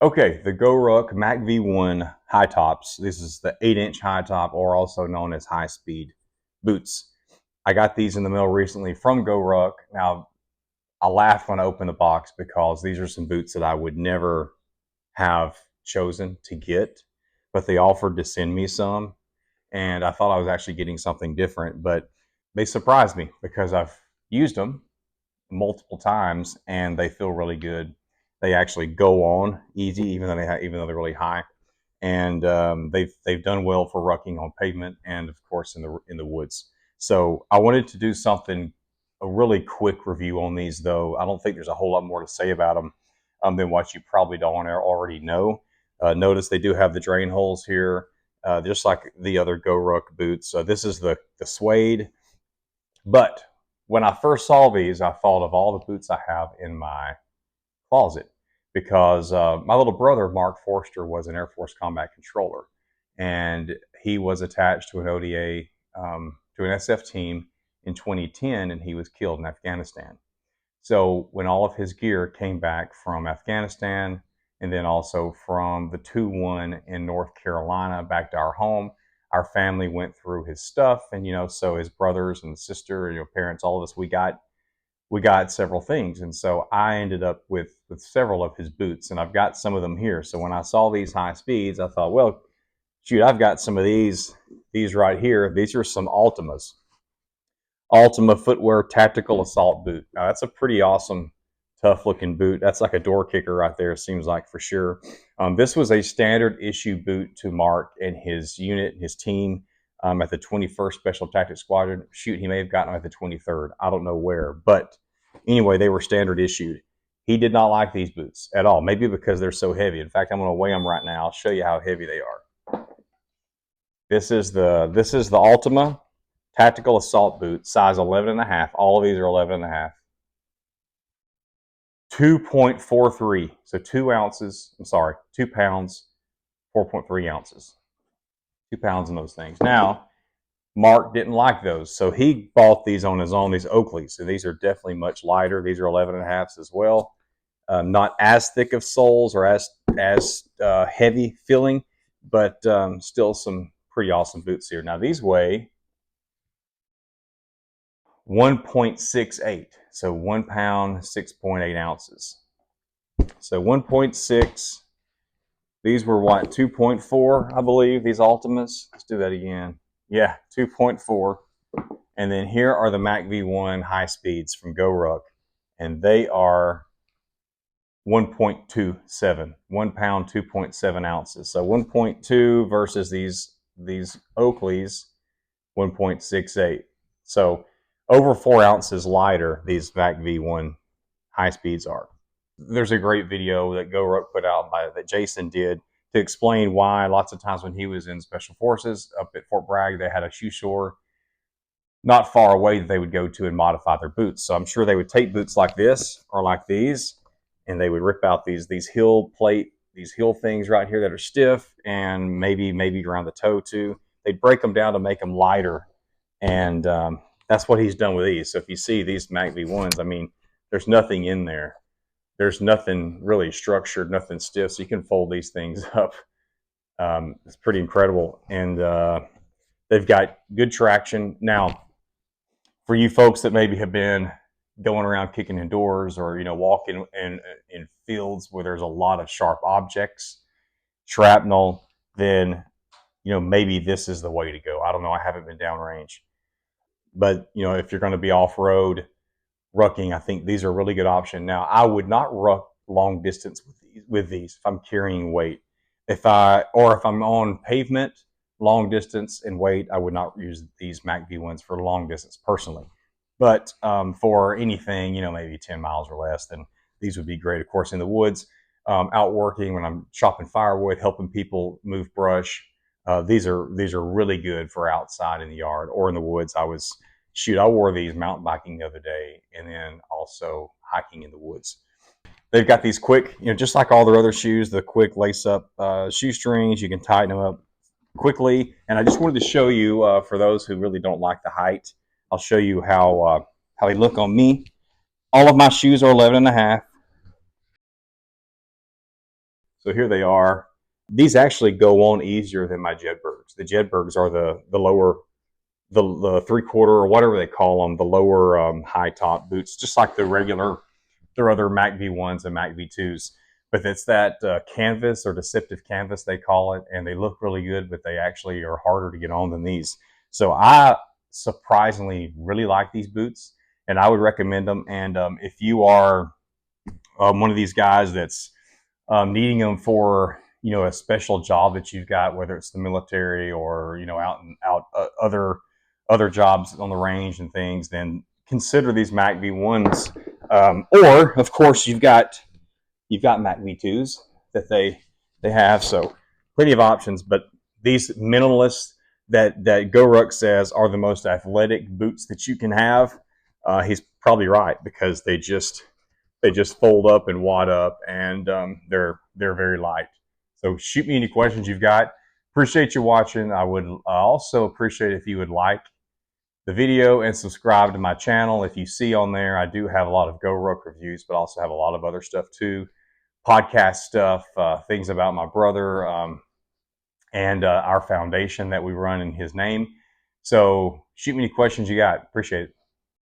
Okay, the GORUCK MACV-1 high tops. This is the 8-inch high top, or also known as high speed boots. I got these in the mail recently from GORUCK. Now, I laughed when I opened the box because these are some boots that I would never have chosen to get, but they offered to send me some, and I thought I was actually getting something different, but they surprised me because I've used them multiple times and they feel really good. They actually go on easy, even though they're really high, and they've done well for rucking on pavement and of course in the woods. So I wanted to do a really quick review on these, though. I don't think there's a whole lot more to say about them than what you probably don't already know. Notice they do have the drain holes here, just like the other GORUCK boots. So this is the suede, but when I first saw these, I thought of all the boots I have in my closet because my little brother, Mark Forster, was an Air Force combat controller, and he was attached to an ODA, to an SF team in 2010, and he was killed in Afghanistan. So when all of his gear came back from Afghanistan, and then also from the 2-1 in North Carolina back to our home, our family went through his stuff, and so his brothers and sister, parents, all of us, we got several things, and so I ended up with several of his boots, and I've got some of them here. So when I saw these high speeds, I thought, well, shoot, I've got some of these right here. These are some Altama Footwear Tactical Assault boot. Now, that's a pretty awesome, tough looking boot. That's like a door kicker right there, it seems like, for sure. This was a standard issue boot to Mark and his unit, his team, at the 21st Special Tactics Squadron. Shoot, he may have gotten them at the 23rd. I don't know where. But anyway, they were standard issued. He did not like these boots at all, maybe because they're so heavy. In fact, I'm going to weigh them right now. I'll show you how heavy they are. This is the Altama Tactical Assault boot, size 11.5. All of these are 11.5. 2.43. So 2 ounces, 2 pounds, 4.3 ounces. 2 pounds in those things. Now, Mark didn't like those, so he bought these on his own, these Oakleys. So these are definitely much lighter. These are 11.5s as well. Not as thick of soles or as heavy feeling, but still some pretty awesome boots here. Now, these weigh 1.68, so 1 pound, 6.8 ounces. So 1.6, these were what, 2.4, I believe, these Altimas. Let's do that again. Yeah, 2.4. And then here are the MACV-1 high speeds from GORUCK, and they are 1.27, 1 pound, 2.7 ounces. So 1.2 versus these Oakleys, 1.68. So over 4 ounces lighter, these MACV-1 high speeds are. There's a great video that GORUCK put out that Jason did to explain why lots of times when he was in Special Forces up at Fort Bragg, they had a shoe store not far away that they would go to and modify their boots. So I'm sure they would take boots like this or like these, and they would rip out these heel things right here that are stiff, and maybe around the toe too. They'd break them down to make them lighter, and that's what he's done with these. So if you see these MACV-1s, I mean, there's nothing in there. There's nothing really structured, nothing stiff, so you can fold these things up. It's pretty incredible, and they've got good traction. Now, for you folks that maybe have been going around kicking in doors, or walking in fields where there's a lot of sharp objects, shrapnel, then maybe this is the way to go. I don't know. I haven't been downrange, but if you're going to be off-road rucking, I think these are a really good option. Now, I would not ruck long distance with these if I'm carrying weight. If I'm on pavement, long distance and weight, I would not use these MACV-1s for long distance personally. But for anything, maybe 10 miles or less, then these would be great. Of course, in the woods, out working when I'm chopping firewood, helping people move brush, these are really good for outside in the yard or in the woods. I wore these mountain biking the other day, and then also hiking in the woods. They've got these quick, just like all their other shoes, the quick lace-up shoestrings. You can tighten them up quickly. And I just wanted to show you, for those who really don't like the height, I'll show you how they look on me. All of my shoes are 11.5. So here they are. These actually go on easier than my Jedburghs. The Jedburghs are the lower, the 3/4 or whatever they call them, the lower high top boots, just like the regular, their other MACV-1s and MACV-2s. But it's that canvas or deceptive canvas they call it, and they look really good, but they actually are harder to get on than these. So I surprisingly really like these boots, and I would recommend them. And if you are one of these guys that's needing them for a special job that you've got, whether it's the military or out other jobs on the range and things, then consider these MACV-1s. Or of course you've got MACV-2s that they have, so plenty of options. But these minimalists that GORUCK says are the most athletic boots that you can have, he's probably right, because they just fold up and wad up, and they're very light. So shoot me any questions you've got. Appreciate you watching. I would also appreciate if you would like the video and subscribe to my channel. If you see on there, I do have a lot of GORUCK reviews, but also have a lot of other stuff too, podcast stuff, things about my brother, and our foundation that we run in his name. So shoot me any questions you got. Appreciate it.